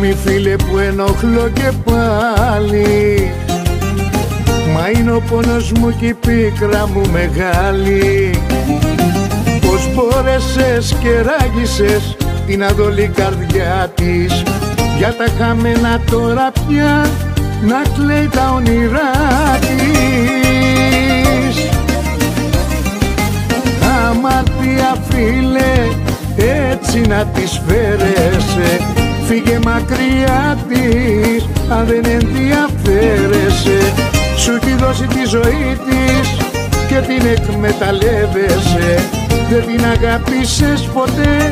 Συγγνώμη φίλε που ενοχλώ και πάλι, μα είναι ο πόνος μου και η πίκρα μου μεγάλη. Πως μπόρεσες και ράγισες την αδολή καρδιά της, για τα χαμένα τώρα πια να κλαίει τα όνειρά της. Αμαρτία φίλε, έτσι να της φέρεσαι, φύγε μακριά της αν δεν ενδιαφέρεσαι. Σου έχει δώσει τη ζωή της και την εκμεταλλεύεσαι, δεν την αγάπησες ποτέ,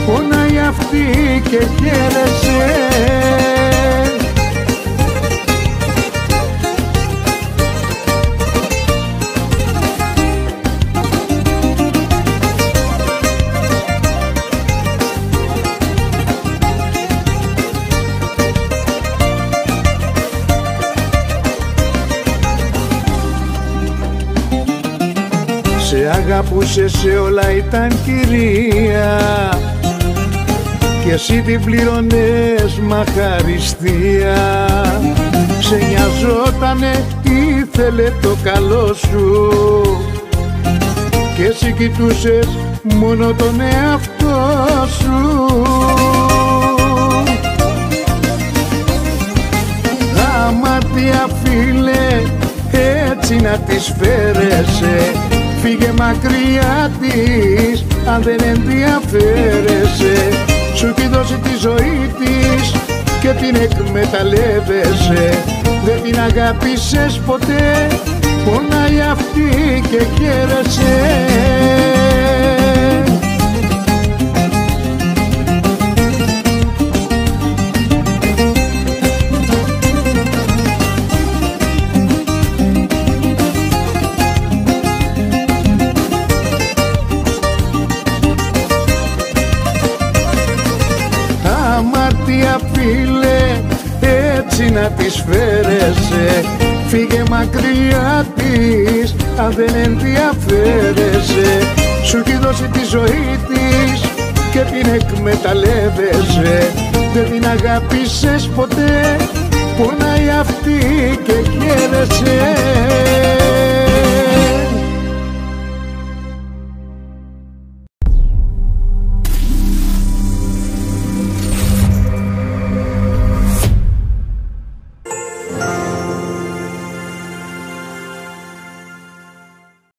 πονάει αυτή και χαίρεσαι. Σε αγαπούσε, σε όλα ήταν κυρία και εσύ την πληρώνες μ' αχαριστία. Σε νοιαζότανε, ήθελε το καλό σου και εσύ κοιτούσες μόνο τον εαυτό σου. Αμαρτία φίλε, έτσι να της φέρεσαι, φύγε μακριά της αν δεν ενδιαφέρεσαι. Σου έχει δώσει τη ζωή της και την εκμεταλλεύεσαι, δεν την αγάπησες ποτέ, πονάει αυτή και χαίρεσαι. Αμαρτία φίλε, έτσι να της φέρεσαι, φύγε μακριά της αν δεν ενδιαφέρεσαι. Σου έχει δώσει τη ζωή της και την εκμεταλλεύεσαι, δεν την αγάπησες ποτέ, πονάει αυτή και χαίρεσαι.